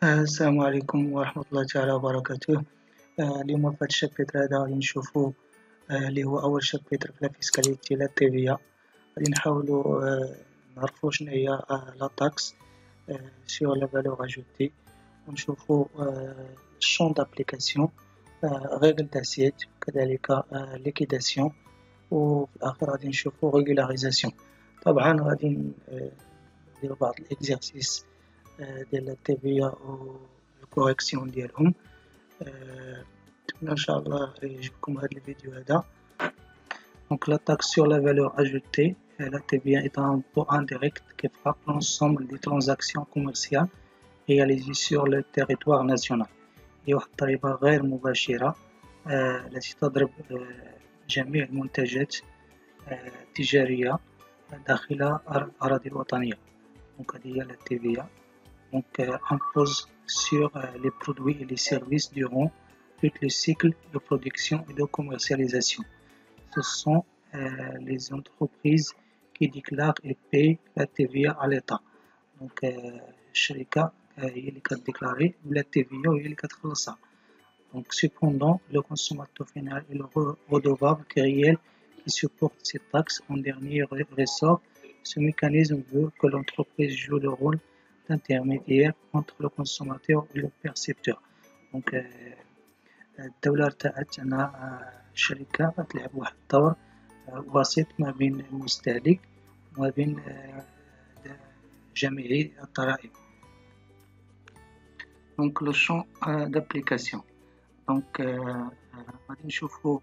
السلام عليكم ورحمة الله تعالى وبركاته. اليوم في هذا الشابتر هذا غادي نشوفو اللي هو أول شابتر في لا فيسكاليتي لا تيفيا. غادي نحاولو نعرفو شنو هي لا تاكس سيغ لا فالور اجوتي، ونشوفو الشون دابليكاسيون، ريغل تاسيت، وكذلك ليكيداسيون، وفي الآخر غادي نشوفو ريغولاريزاسيون. طبعا غادي نديرو بعض الإكزارسيس ديال التربية والكوريكسيون ديالهم. نتمنى ان شاء الله يعجبكم هذا الفيديو هذا. Donc la taxe sur la valeur ajoutée, la TVA est un impôt indirect qui frappe l'ensemble des transactions commerciales réalisées sur le territoire national. هي واحد الضريبة غير مباشرة التي تضرب جميع المنتجات التجارية داخل الأراضي الوطنية. Donc هذه هي la TVA. Donc impose sur les produits et les services durant tout le cycle de production et de commercialisation. Ce sont les entreprises qui déclarent et payent la TVA à l'État. Donc الشركة هي اللي كتديكلاري بلا TVA وهي اللي كتخلصها. Donc cependant le consommateur final est le redevable réel qui supporte ces taxes en dernier ressort. Ce mécanisme veut que l'entreprise joue le rôle d'intermédiaire entre le consommateur et le percepteur. Donc الدولة ارتأت أن الشركة تلعب واحد الدور وسيط ما بين المستهلك وما بين جميع الضرائب. Donc le champ d'application. Donc غادي نشوفو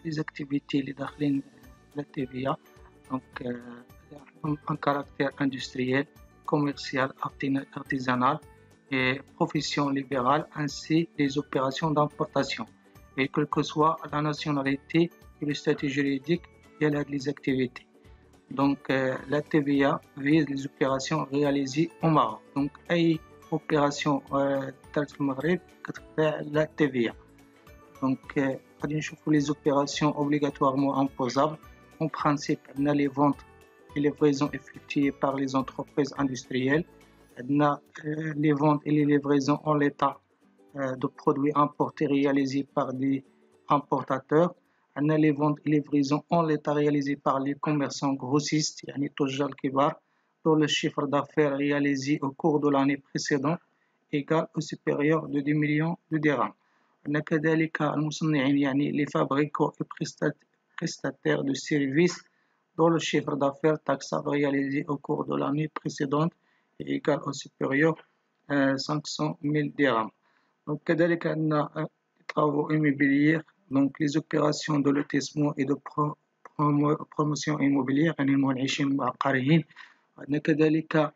les activités اللي داخلين la TVA. Donc un caractère industriel, commercial, artisanal et profession libérale, ainsi les opérations d'importation. Et quelle que soit la nationalité et le statut juridique de les activités. Donc la TVA vise les opérations réalisées au Maroc. Donc أي opération تاع المغرب كتخضع la TVA. Donc غادي نشوفوا les opérations obligatoirement imposables. En principe on a les ventes et les livraisons effectuées par les entreprises industrielles. On a les ventes et les livraisons en l'état de produits importés réalisés par des importateurs. On a les ventes et livraisons en l'état réalisées par les commerçants grossistes, يعني التجار الكبار, dont le chiffre d'affaires réalisé au cours de l'année précédente égal ou supérieur de 10 millions de dirhams. On a كذلك المصنعين, يعني les fabricants et prestataires de services dont le chiffre d'affaires taxable réalisé au cours de l'année précédente est égal ou supérieur à 500 000 dirhams. Donc, كذلك عندنا travaux immobiliers, donc les opérations de lotissement et de promotion immobilière, يعني المنعشين العقاريين. عندنا كذلك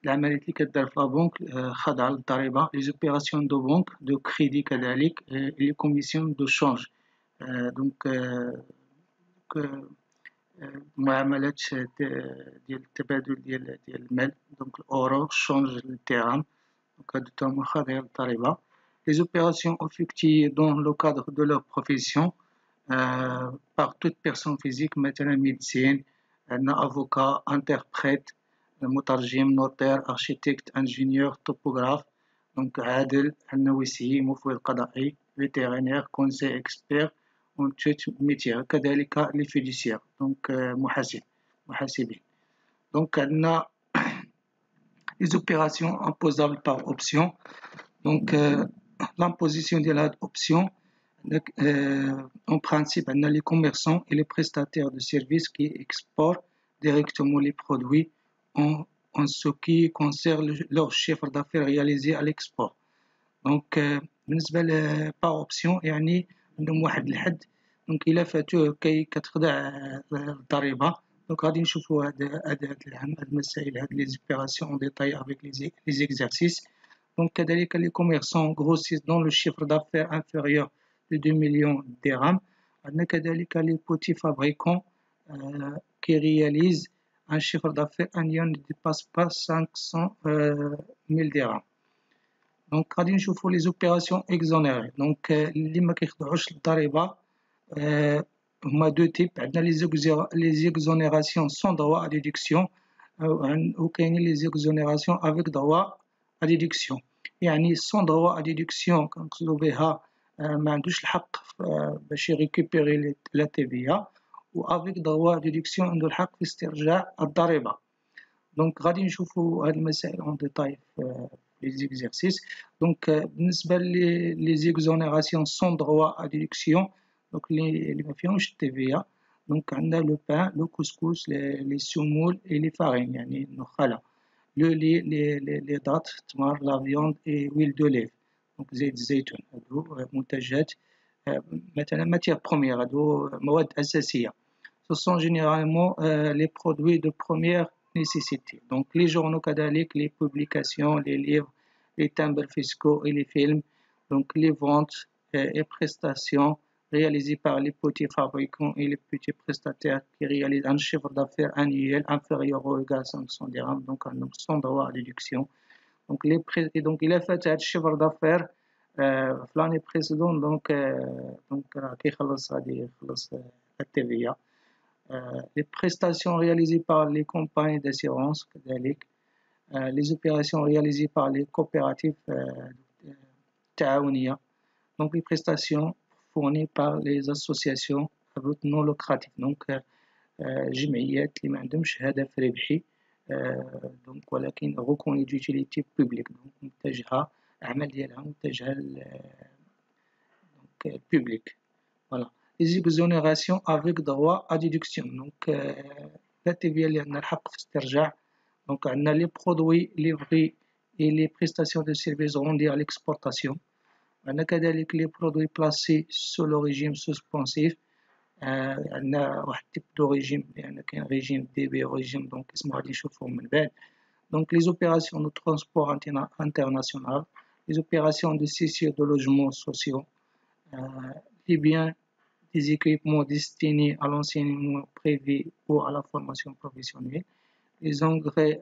العمليات اللي كدار في لابنك خاضعة للضريبة, les opérations de banque, de crédit كذلك, les commissions de change. Donc معاملات ديال التبادل ديال المال, donc الاورو change للدرهم, donc هادو تاهما خاضعين للضريبة. Les opérations effectuées dans le cadre de leur profession par toute personne physique, مثلا médecin, avocat, interprète, مترجم, notaire, architecte, ingénieur, topographe, donc عادل, وسيي, مفوض قضائي, vétérinaire, conseil expert, en tout métier. كذلك les fiduciaires, donc محاسبين. Donc عندنا les opérations imposables par option. Donc l'imposition de l'option, en principe, on a les commerçants et les prestataires de services qui exportent directement les produits en ce qui concerne leur chiffre d'affaires réalisé à l'export. Donc بالنسبة par option, يعني عندهم واحد الحد, donc إلا فاتوه كتخضع الضريبة. Donc غادي نشوفوا هاد المسائل, هاد les opérations en détail avec les exercices. Donc كذلك les commerçants grossissent dans le chiffre d'affaires inférieur de 2 millions de dirhams. عندنا كذلك les petits fabricants qui réalisent un chiffre d'affaires annuel ne dépasse pas 500 000 dirhams. Donc غادي نشوفوا les opérations exonérées. Donc اللي ما كيخضعوش للضريبة هما deux types. عندنا les exonérations sans droit à déduction, وكاينين les exonérations avec droit à déduction. يعني sans droit à déduction كنقصدوا بها ما عندوش الحق باش يريكوبيري لا TVA و avec droit à déduction عنده الحق في استرجاع الضريبة. دونك غادي نشوفوا هاد المسائل اون ديتاي في لي زيكزارسيس. دونك بالنسبة لي زيكزونيراسيون sans droit à déduction دونك اللي ما فيهمش TVA. دونك عندنا لو بان لو كسكس لي سمول اي لي فارين يعني النخالة le lait, les dates, la viande et l'huile d'olive. Donc, زيت الزيتون هادو منتجات مثلا matière première هادو مواد أساسية. Ce sont généralement les produits de première nécessité. Donc, les journaux كذلك, les publications, les livres, les timbres fiscaux et les films. Donc, les ventes et prestations réalisées par les petits fabricants et les petits prestataires qui réalisent un chiffre d'affaires annuel inférieur ou égal à 500 dirhams, donc sans droit à déduction. Donc, il a fait un chiffre d'affaires l'année précédente, donc qui خلص la TVA. Les prestations réalisées par les compagnies d'assurance, les opérations réalisées par les coopératives تعاونية. Donc, les prestations fournies par les associations non lucratives. Donc, جمعيات اللي ما عندهمش هدف ربحي دونك ولكن reconnue d'utilité publique. donc متجهة الأعمال ديالها متجهة donc public. Voilà. Les exonérations avec droit à déduction. Donc la TVA اللي عندنا الحق في استرجاع. Donc عندنا les produits livrés et les prestations de services rendus à l'exportation. عندنا كذلك les produits placés sous le régime suspensif. عندنا واحد type de régime لأن كاين régime DB régime donc اسمه غادي نشوفهم من بعد. Donc les opérations de transport international, les opérations de cession de logements sociaux, les biens des équipements destinés à l'enseignement privé ou à la formation professionnelle, les engrais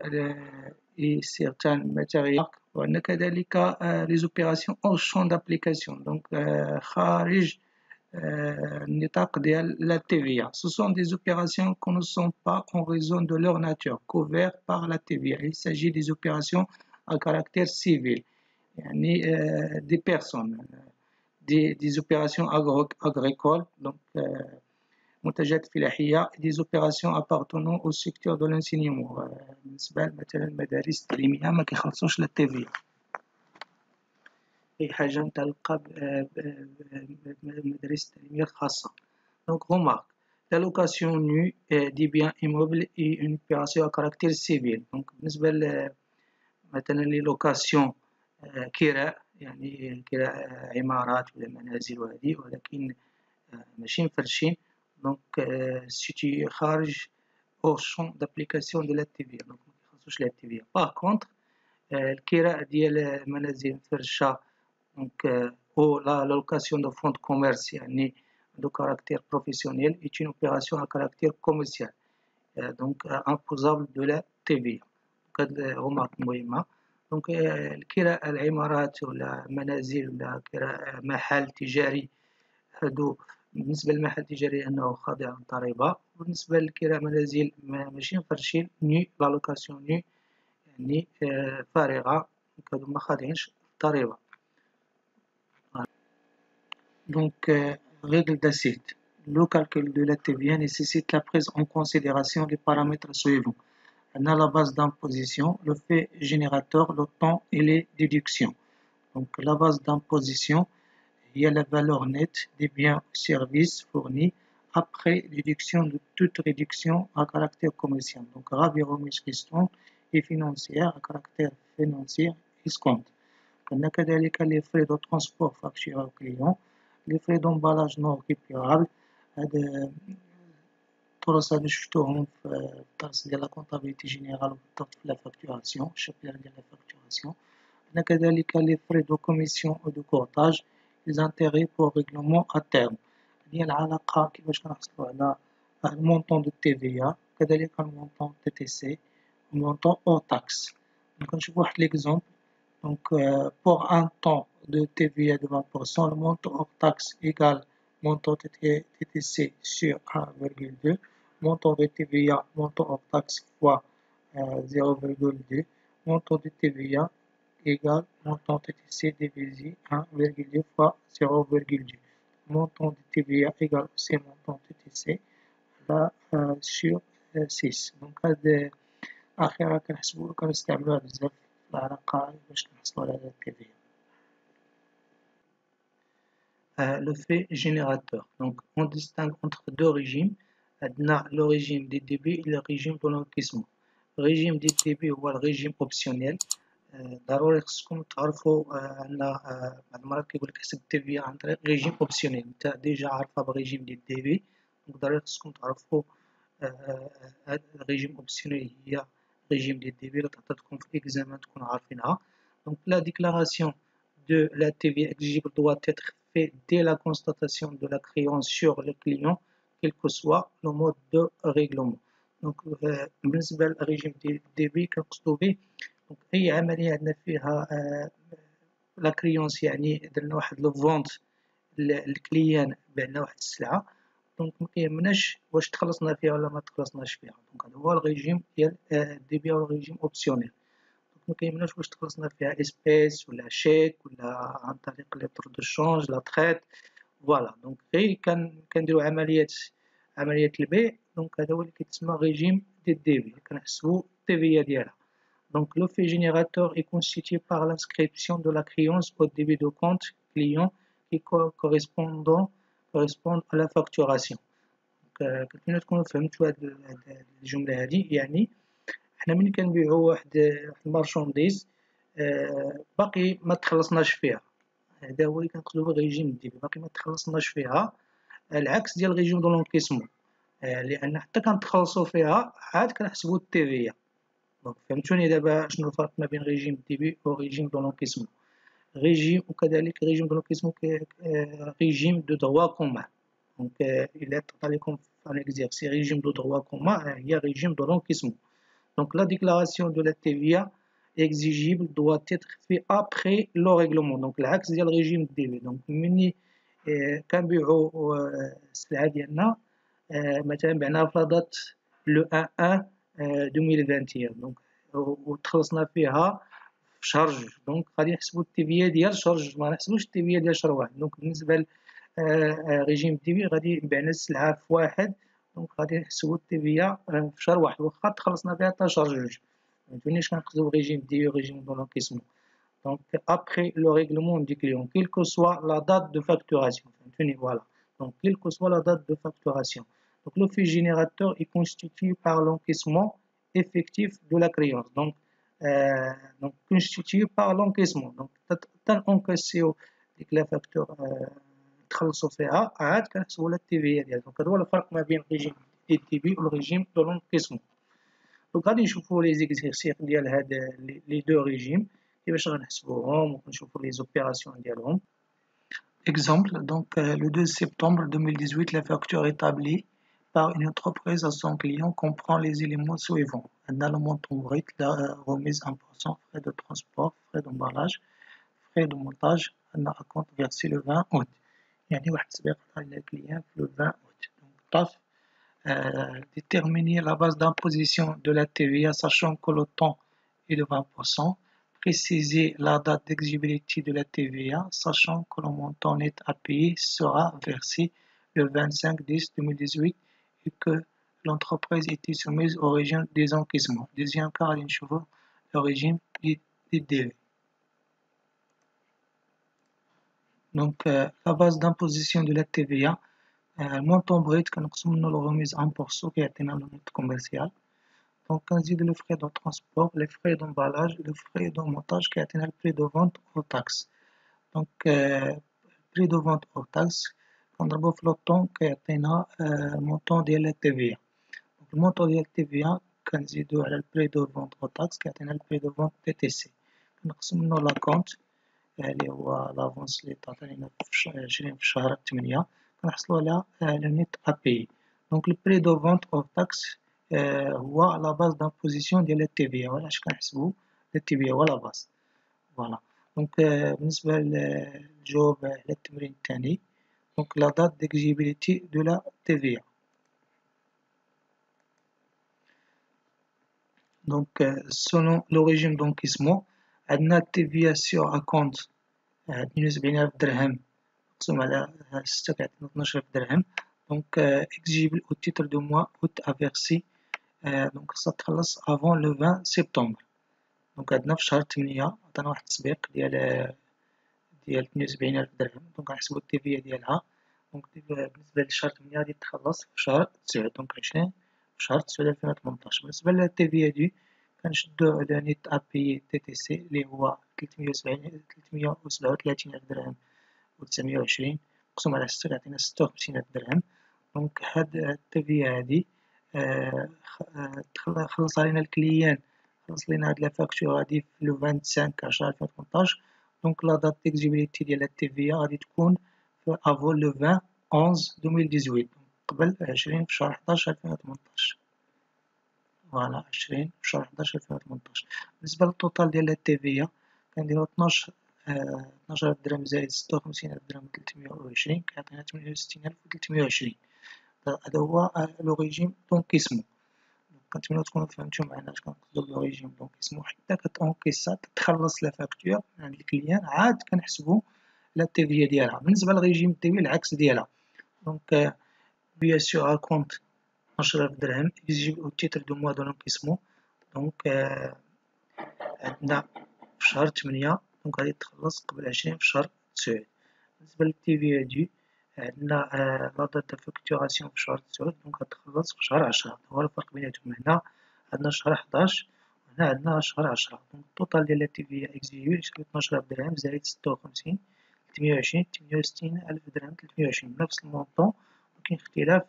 et certains matériels. وعندنا كذلك les opérations hors champ d'application donc خارج النطاق ديال la TVA. Ce sont des opérations qui ne sont pas en raison de leur nature couvertes par la TVA. Il s'agit des opérations à caractère civil يعني des personnes des opérations agricoles donc منتجات فلاحية des opérations appartenant au secteur de l'enseignement بالنسبة مثلا المدارس التعليمية ما كيخلصوش la TVA. أي حاجة متعلقة بالمدارس التعليمية الخاصة. Donc remarque, la location nue des biens immeubles est une opération à caractère civil. Donc بالنسبة مثلا les locations كراء يعني كراء عمارات ولا منازل وهذه ولكن ماشي مفرشين donc situé خارج au champ d'application de la TVA. donc ما كيخصوش la TVA. Par contre الكراء ديال منازل مفرشة donc la location de fonds de commerce يعني de caractère professionnel est une opération à caractère commercial donc imposable de la TVA. هاد remarque مهمة. donc الكراء العمارات ولا منازل ولا كراء محل تجاري هادو بالنسبة للمحل التجاري أنه خاضع للضريبة. بالنسبة لكراء منازل ماشي مفرشين ني لا لوكاسيون ني يعني فارغة هادو ما خاضعينش للضريبة. Donc, règle d'assiette. Le calcul de la TVA nécessite la prise en considération des paramètres suivants. On a la base d'imposition, le fait générateur, le temps et les déductions. Donc, la base d'imposition, il y a la valeur nette des biens ou services fournis après déduction de toute réduction à caractère commercial. Donc, ravi remise question et financière à caractère financier escompte. On a كذلك les frais de transport facturés au client, les frais d'emballage non récupérables. هذا الطرس هادو شفتوهم في الدرس ديال لا كونطابيليتي جينيرال وبالضبط في لا فاكتوراسيون الشابتر ديال لا فاكتوراسيون. عندنا كذلك لي فري دو كوميسيون او دو كورتاج لي زانتيغي بور ريغلومون ا تيرم هي العلاقة كيفاش كنحصلو على المونطون دو تي في ا كذلك المونطون تي تي سي المونطون او تاكس. كنشوفو واحد ليكزومبل. Donc, pour un temps de TVA de 20%, le montant hors taxe égale montant TTC sur 1,2, montant de TVA, montant hors taxe fois 0,2, montant de TVA égale montant TTC divisé 1,2 fois 0,2. Montant de TVA égale aussi montant TTC là sur 6. Donc هذا آخرها كنحسبو كنستعملوها بزاف في العلاقة باش نحصلو على التيفيا. Le fait générateur. Donc, on distingue entre deux régimes. Le régime des débits et le régime de l'encaissement. Le régime des débits هو الرégime optionnel. ضروري خصكم تعرفوا ان بعض المرات كيقول لك حسب التيفيا عن طريق ريجيم اوبسيونيل. انت ديجا عارفها بالريجيم ديال الديبي، دونك ضروري خصكم تعرفوا هاد الريجيم اوبسيونيل هي ريجيم ديال الديبي اللي تعطيتكم في الاكزامان تكونوا عارفينها. دونك لا ديكلاراسيون de la TVA exigible doit être faite dès la constatation de la créance sur le client, quel que soit le mode de règlement. Donc, بالنسبة للريجيم ديال الديبي كنقصدو به أي عملية عندنا فيها لا كريونس، يعني درنا واحد لو فونت للكليان بعنا واحد السلعة، دونك مكيهمناش واش تخلصنا فيها ولا ما تخلصناش فيها. دونك هذا هو الريجيم ديال الديبي أو الريجيم أوبسيونيل. دونك مكيهمناش واش تخلصنا فيها اسبيس ولا شيك ولا عن طريق ليتر دو شونج لا تخيط، فوالا. دونك غير كنديرو عملية البيع، دونك هذا هو اللي كيتسمى ريجيم ديال الديبي، كنحسبو التيفيا ديالها. Donc, le fait générateur est constitué par l'inscription de la créance au débit de compte client qui correspond à la facturation. كنتمنى تكونوا فهمتوا هذه الجملة هذه. يعني حنا ملي كنبيعوا واحد المارشونديز باقي ما تخلصناش فيها، هذا هو اللي كنقصدو بالريجيم الديبي، باقي ما تخلصناش فيها، العكس ديال الريجيم دو لونكيسمون، لأن حتى كنتخلصوا فيها عاد كنحسبوا التيفيا. دونك فهمتوني دابا شنو الفرق ما بين ريجيم ديبي و ريجيم دو لونكيسمون. ريجيم وكذلك ريجيم دو لونكيسمون ريجيم دو دروا كومان. دونك إلا عطا لكم في ان اكزيرسي ريجيم دو دروا كومان هي ريجيم دو لونكيسمون. دونك لا ديكلاراسيون دو لا TVA exigible doit être fait après le règlement. دونك العكس ديال ريجيم ديبي. دونك ملي كنبيعوا السلعة ديالنا مثلا بعناها في لادات لو 1 2021 دونك وتخلصنا فيها في شهر جوج، دونك غادي نحسبوا التيفيا ديال شهر جوج، ما نحسبوش التيفيا ديال شهر واحد. دونك بالنسبه لريجيم التيفيا غادي بعنا السلعه في واحد، دونك غادي نحسبوا التيفيا في شهر واحد واخا تخلصنا فيها حتى شهر جوج. فهمتوني اش كنقصدو بريجيم ديبي وريجيم دو لونكيسمون. دونك après le règlement du client quelle que soit la date de facturation. فهمتوني فوالا. دونك quelle que soit la date de facturation. Donc, le fait générateur est constitué par l'encaissement effectif de la créance. Donc constitué par l'encaissement. Donc, tant encaissé la facture تخلصوا فيها عاد كنحسبوا لها التيفيا ديالها. دونك هذا هو الفرق ما بين الريجيم ديال التيبي والريجيم دو لونكيسمون. دونك غادي نشوفوا لي زيكزيرسيس ديال هاد لي دو ريجيم كيفاش غنحسبوهم ونشوفوا لي زوبيراسيون ديالهم. Exemple, donc le 2 septembre 2018, la facture établie par une entreprise à son client comprend les éléments suivants. On a le montant brut, la remise 1%, frais de transport, frais d'emballage, frais de montage, on a un compte versé le 20 août. يعني واحد السبيق على الكليان le 20 août. Donc, طاف déterminer la base d'imposition de la TVA sachant que le temps est de 20%. Préciser la date d'exigibilité de la TVA, sachant que le montant net à payer sera versé le 25/10/2018 et que l'entreprise était soumise au régime des encaissements. Deuxième cas, le régime des DV. Donc, la base d'imposition de la TVA, le montant brut, nous le remise 1% qui a été dans le net commercial. Donc, on dit le frais de transport, les frais d'emballage, le frais de montage qui atteint le prix de vente hors taxe. Donc, prix de vente hors taxe, quand on a le temps qui atteint le montant de la TVA. Donc, le montant de la TVA, quand on dit le prix de vente hors taxe qui atteint le prix de vente TTC. On a la compte, اللي هو l'avance اللي تعطينا في 20 في شهر 8 كنحصلوا على le net à payer. Donc, le prix de vente hors taxe هو لا باز دامبوزيسيون ديال التيفيا، ولا اش كنحسبو التيفيا هو لا باز. فوالا. دونك بالنسبه للجواب على التمرين الثاني، دونك لا دات ديكزيبيليتي دو لا تيفيا. دونك selon le régime d'encaissement عندنا التيفيا سيغ أ كونت 72,000 درهم مقسوم على 6 كيعطينا 12,000 درهم. دونك اكزيجيبل أو تيتر دو موا أوت أ فيرسي دونك خصها تخلص أفون لو 20 سبتمبر. دونك عندنا في شهر 8 عطانا واحد التسبيق ديال 72,000 درهم. دونك غنحسبو التيفيا ديالها. دونك بالنسبة لشهر 8 غادي تخلص في شهر 9 دونك 20 في شهر 9 2018. بالنسبة للتيفيا دي كنشدو على نيت أبي تي تي سي اللي هو 337,000 درهم و920 مقسوم على 6 كيعطينا 56,000 درهم. دونك هاد التيفيا هادي خلص علينا الكليان خلص لينا هاد لا فاكتور هادي في لو 25 10 2018. دونك لا دات ديكزيبيليتي ديال التيفيا غادي تكون في افون لو 20 11 2018 قبل 20 في شهر 11 2018. فوالا 20 في شهر 11 2018. بالنسبة للتوتال ديال التيفيا كنديرو 12,000 درهم زائد 56,000 درهم و 320 كيعطينا 68,320. هذا هو لو ريجيم دونكيسمون. كنتمنى تكونوا فهمتوا معنا اش كنقصدو بلو ريجيم دونكيسمون. حتى كتونكيسا تخلص لا فاكتور من عند الكليان عاد كنحسبو لا التيفيا ديالها. بالنسبة للريجيم التيفيا العكس ديالها. دونك بيان سور كونت 12,000 درهم اكزيجيبل أو تيتر دو موا دونكيسمون. دونك عندنا في شهر 8 دونك غادي تخلص قبل 20 في شهر 9. بالنسبة للتيفيا دي عندنا لا دات دو فاكتوراسيون في شهر 9 دونك غتخلص في شهر 10. هو الفرق بيناتهم. هنا عندنا شهر 11 وهنا عندنا شهر 10. دونك التوتال ديال التيفيا اكزيجيبل يساوي 12,000 درهم زائد 56 320 68,000 درهم 320 بنفس المونطون. وكاين اختلاف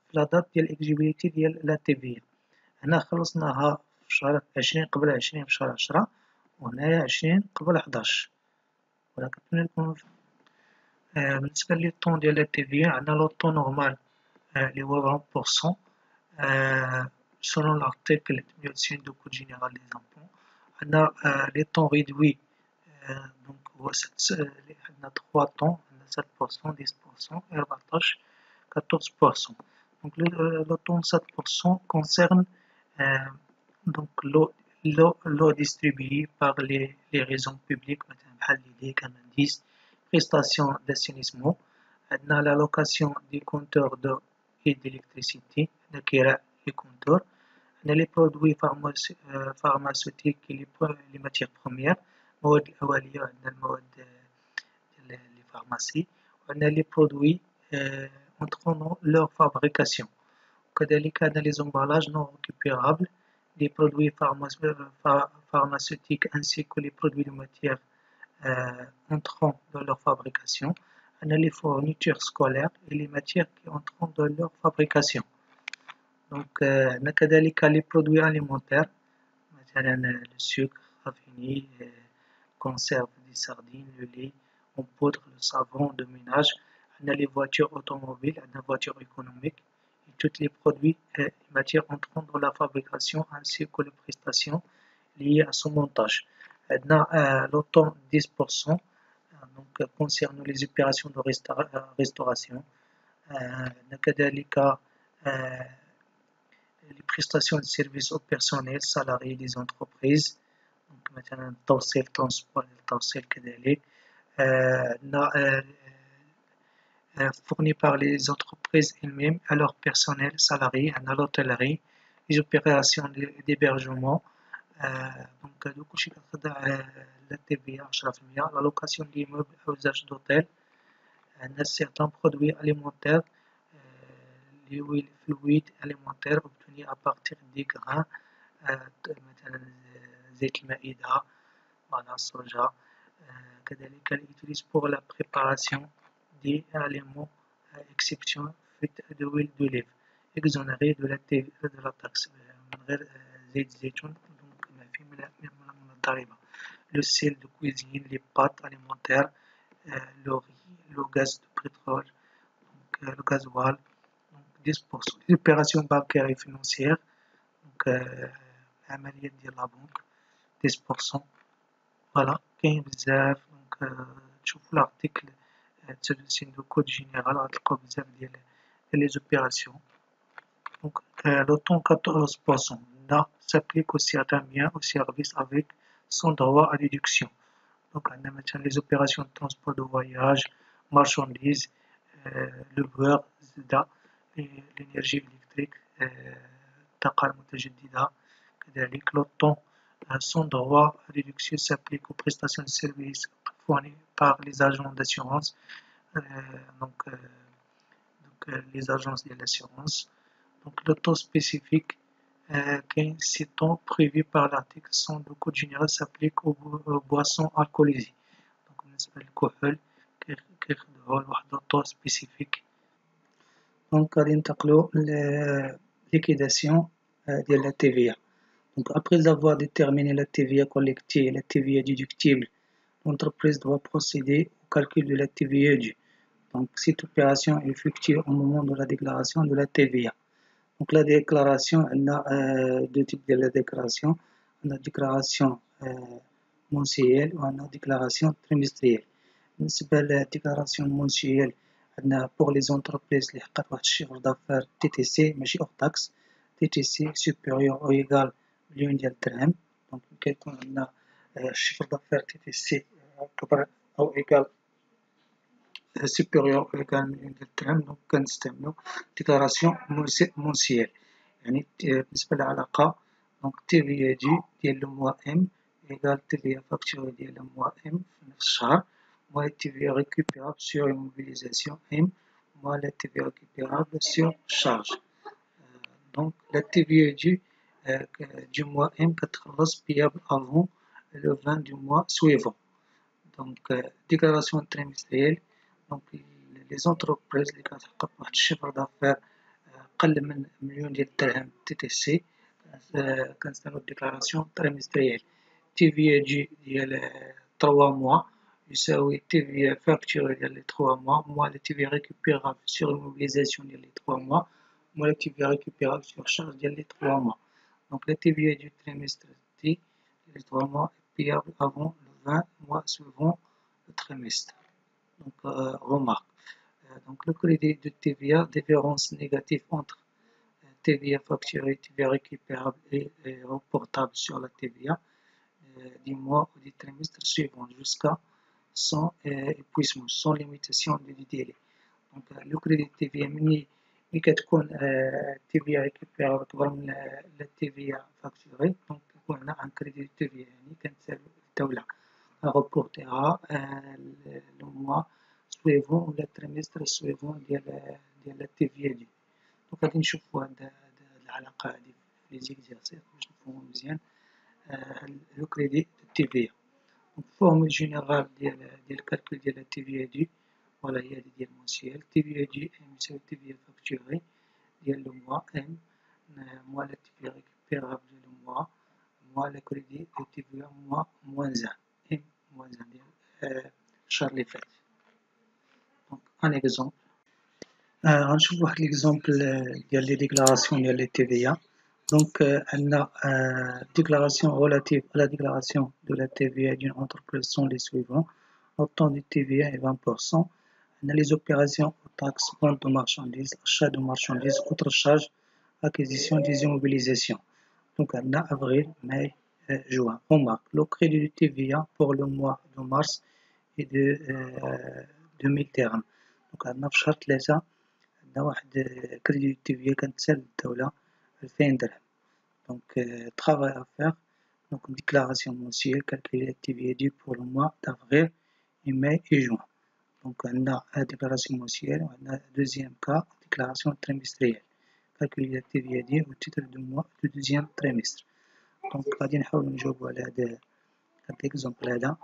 في لا دات ديال الاكزيجيبيليتي ديال لا تيفيا. هنا خلصناها في شهر 20 قبل 20 في شهر 10 وهنايا 20 قبل 11. ولا كنتمنى نكون بالنسبة للطون ديال التيفيا عندنا لو طون نورمال اللي هو 20% selon l'article 190 du code général des impôts. عندنا لي طون ريدوي دونك هو عندنا 3 طون عندنا 7% 10% 14 14%. Donc le ton 7% concerne donc l'eau distribuée par les réseaux publics, les canalistes, prestations d'assainissement, l'allocation des compteurs d'eau et d'électricité, les compteurs, les produits pharmaceutiques et les matières premières, les pharmacies, les produits entrant dans leur fabrication. كذلك les emballages non récupérables, les produits pharmaceutiques ainsi que les produits de matière entrant dans leur fabrication, les fournitures scolaires et les matières qui entrent dans leur fabrication. Donc كذلك les produits alimentaires مثلا le sucre raffiné, conserve des sardines, le lait en poudre, le savon de ménage, les voitures automobiles, les voitures économiques et tous les produits et matières entrant dans la fabrication ainsi que les prestations liées à son montage. L'automne 10% donc concerne les opérations de restauration. كذلك les prestations de services au personnel salarié des entreprises. Donc مثلا توصيل transport التوصيل كذلك fournis par les entreprises elles-mêmes à leur personnel salarié à l'hôtellerie, les opérations d'hébergement. Donc كلشي كتخضع لا TVA 10%. la location d'immeubles à usage d'hôtel. عندنا certains produits alimentaires les fluides alimentaires obtenus à partir des grains مثلا زيت المائدة voilà soja. كذلك utilise pour la préparation des aliments à exception faite d'huile d'olive exonérée de la taxe من غير زيت الزيتون donc ما فيه من الضريبة. le sel de cuisine, les pâtes alimentaires, le riz, le gaz de pétrole, donc le gasoil, donc 10%. les opérations bancaires et financières, donc عمليات ديال لا بنك 10%. فوالا كاين بزاف. دونك تشوفوا لارتيكل 93 دو كود جينيرال غتلقاو بزاف ديال لي زوبيراسيون. دونك le ton 14% là s'applique aussi à un bien ou service avec sans droit à déduction. Donc, on a maintenant les opérations de transport de voyage, marchandises, le beurre, الزبدة, l'énergie électrique, الطاقة المتجددة كذلك le temps sans droit à déduction s'applique aux prestations de services fournies par les agents d'assurance, les agences de l'assurance. Donc le temps spécifique ces temps prévus par l'article 100 du Code général s'applique aux boissons alcoolisées. Donc بالنسبة للكحول كيخدموا واحد الطو spécifique. Donc غادي ننتقلوا liquidation ديال la TVA. Donc après avoir déterminé la TVA collectée et la TVA déductible, l'entreprise doit procéder au calcul de la TVA due. Donc cette opération est effectuée au moment de la déclaration de la TVA. Donc la déclaration, on a deux types de la déclaration. On a déclaration mensuelle ou on a déclaration trimestrielle. بالنسبة للديكلاراسيون mensuelle عندنا pour les entreprises اللي حققت واحد الشيفر دافير TTC ماشي hors taxe TTC supérieur ou égal مليون ديال الدرهم. دونك كيكون عندنا الشيفر دافير TTC كبر أو égal supérieur ou égal مليون ديال الدرهم. دونك كنستعملو ديكلاراسيون mensuelle. يعني بالنسبة للعلاقة دونك TVA due ديال لو موا M égal TVA facturée ديال لو موا M في نفس الشهر moins TVA récupérable sur immobilisation M moins la TVA récupérable sur charge. Donc la TVA du mois M كتخلص payable avant le 20 du mois suivant. Donc déclaration trimestrielle. Donc les entreprises اللي كتحقق واحد الشيفر دافير قل من مليون ديال الدرهم TTC كنستعملو déclaration trimestrielle. TVA ديال 3 mois يساوي TVA facturée ديال les 3 mois moins la TVA récupérable sur immobilisation ديال les 3 mois moins la TVA récupérable sur charge ديال les 3 mois. Donc la TVA du trimestre T les 3 mois est payable avant le 20 mois suivant le trimestre. Donc remarque. Donc le crédit de TVA, différence négative entre TVA facturée, TVA récupérable et reportable sur la TVA du mois ou du trimestre suivant jusqu'à sans épuisement, sans limitation du délai. Donc le crédit de TVA ملي كتكون TVA récupérable أكبر من la TVA facturée دونك كيكون عندنا un crédit de TVA يعني كنسالو الدولة غوبورتيها le mois suivant ou le trimestre suivant ديال la TVA دي. دونك غادي نشوفو هاد العلاقة هادي في لي زيكزارسيس باش نفهمو مزيان le crédit de TVA. Donc formule générale ديال calcul ديال la TVA due voilà هي هادي ديال mensuel TVA due M يساوي TVA facturée ديال le mois M moins la TVA récupérable ديال le mois moins le crédit de TVA moins 1 M moins 1 ديال الشهر اللي فات. Donc un exemple غنشوف واحد l'exemple ديال لي déclaration ديال les TVA. Donc عندنا déclaration relative à la déclaration de la TVA d'une entreprise sont les suivants. Le taux de TVA est 20%. On a les opérations aux taxes, vente de marchandises, achat de marchandises, autres charges, acquisition des immobilisations. Donc on a avril, mai, juin. Remarque, le crédit de TVA pour le mois de mars est de 2000 dirhams. Donc on a في شهر 3 عندنا واحد كريدي دو TVA كنتسال للدولة 2000 درهم. Donc travail à faire. Donc déclaration mensuelle, calculer la TVA due pour le mois d'avril, mai et juin. Donc on a la déclaration mensuelle, on a le deuxième cas, déclaration trimestrielle. Calculer la TVA due au titre du mois du deuxième trimestre. Donc غادي نحاولو نجاوبو على هاد l'exemple هذا.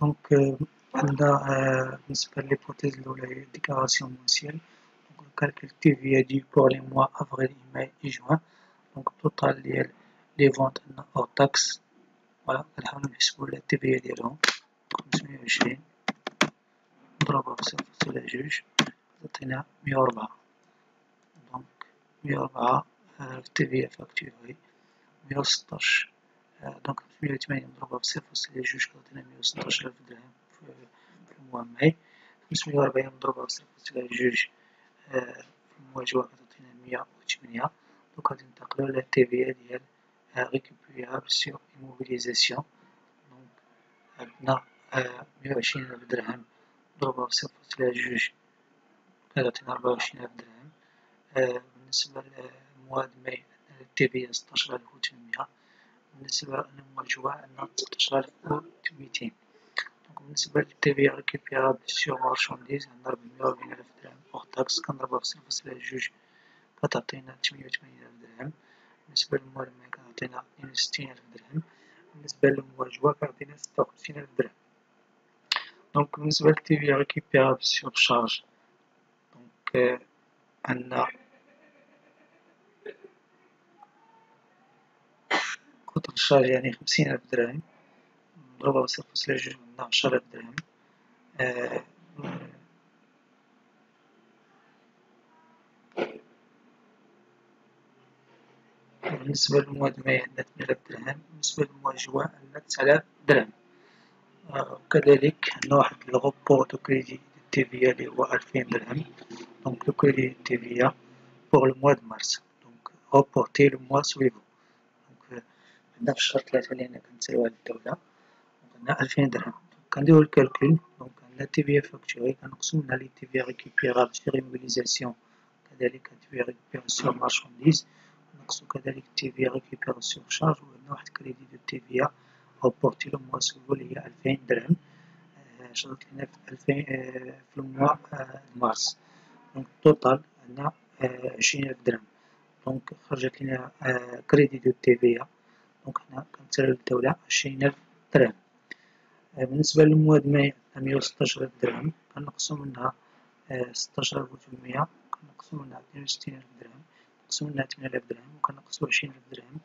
Donc عندنا بالنسبة للhypothèse الأولى هي déclaration mensuelle. Donc le calcul TVA due pour les mois avril, mai et juin. Donc total ديال les ventes hors taxe. Voilà كنحاولو نحسبو على TVA ديالهم 520 نضربوها في 0.2 تعطينا 104. دونك 104 TVA facturée 116 دونك 580 نضربوها في 0.2 كتعطينا 116,000 درهم في الموا ماي. 540 نضربوها في 0.2 في الموا جوان كتعطينا 1800. دوك غادي ننتقلو للتيفيا ديال récupérable sur immobilisation. دونك عندنا 120,000 درهم مضروبة في 0.2 كتعطينا 24,000 درهم. بالنسبة لمواد ماي عندنا التيفيا 16,800. بالنسبة لمواد جوان عندنا 19,200. دونك بالنسبة للتيفيا récupérable sur marchandise عندنا 440,000 درهم hors taxe كنضربها في 0.2 كتعطينا 88,000 درهم. بالنسبة للمواد الماء كتعطينا 62,000 درهم. بالنسبة للمواد جوا كتعطينا 56,000 درهم. دونك بالنسبة للتيفيا récupérable sur charge دونك عندنا قطر الشارج يعني 50,000 درهم مضروبة في 0.2 عندنا 10,000 درهم. بالنسبة للمواد الماء عندنا 8,000 درهم. بالنسبة للمواد جوا عندنا 9,000 درهم. وكذلك عندنا واحد الغوبور دو كريدي دو تيفيا اللي هو 2000 درهم. دونك دو كريدي دو تيفيا بوغ لو موا دو مارس دونك غوبورتي لو موا سويفون. دونك عندنا في الشهر 3 اللي حنا كنسالو هاد الدولة عندنا 2000 درهم. كنديرو الكالكول دونك عندنا تيفيا فاكتوري كنقسمو منها لي تيفيا ريكوبيرابل سيغ ايموبيليزاسيون كذلك تيفيا ريكوبيرابل سيغ مارشانديز نقصو كذلك تيفيا ريكوبيرابل سيغ شارج. وعندنا واحد كريدي دو تيفيا غوبورتي لو موا سويفون اللي هي 2000 درهم شرط لينا في الموا مارس. دونك التوتال عندنا 20,000 درهم. دونك خرجت لينا كريدي دو تيفيا دونك حنا كنسالو للدولة 20,000 درهم. بالنسبة للمواد ماي عندنا 116,000 درهم كنقصو منها 16,800 كنقصو منها 62,000 درهم كنقصو منها 8,000 درهم وكنقصو 20,000 درهم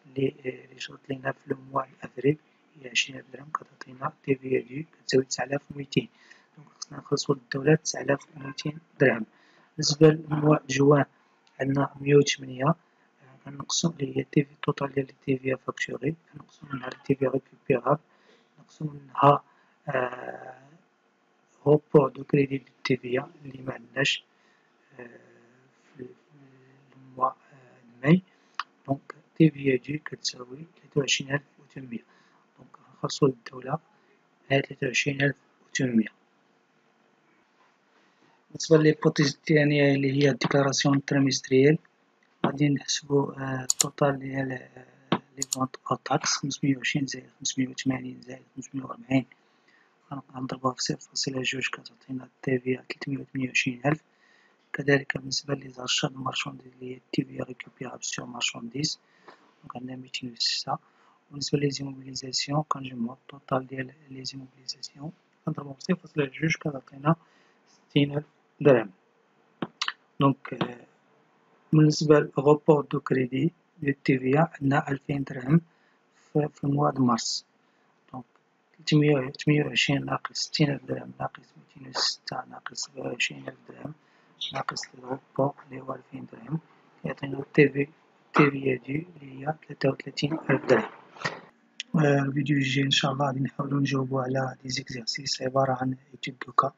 اللي شرط لينا في الموا الأفريل هي 20,000 درهم كتعطينا تيفيا دو كتساوي 9,200. دونك خصنا نخلصو للدولة 9,200 درهم. بالنسبة للموا جوان عندنا 108 كنقسو اللي هي تيفي توتال ديال التيفيا فاكتوري كنقسو منها التيفيا ريكوبيرابل نقسو منها غوبور دو كريدي دو تيفيا اللي معندناش في الموا ماي. دونك تيفيا دو كتساوي 23,800. دونك غنخلصو للدولة 23,800. بالنسبة للهيبوتيز الثانية اللي هي الديكلاراسيون تريمستريال غادي نحسبو التوتال ديال لي فونت او تاكس 520 زائد 580 زائد 540 غنضربوها في 0.2 كتعطينا التيفيا 328,000. كذلك بالنسبة لي زاشات مارشانديز اللي هي التيفيا ريكوبيرابل سيغ مارشانديز دونك عندنا 206. بالنسبة لي زيموبيليزاسيون كنجمعو التوتال ديال لي زيموبيليزاسيون كنضربوهم في 0.2 كتعطينا 60,000 درهم. دونك بالنسبة لغوبور دو كريدي دو تيفيا عندنا 2000 درهم في الموا د مارس. دونك 328 ناقص 60,000 درهم ناقص 206 ناقص 27,000 درهم ناقص الغوبور اللي هو 2000 درهم كيعطينا تيفيا دو اللي هي 33,000 درهم. الفيديو الجاي ان شاء الله غادي نحاولو نجاوبو على دي زيكزارسيس عبارة عن ايتود دو كا.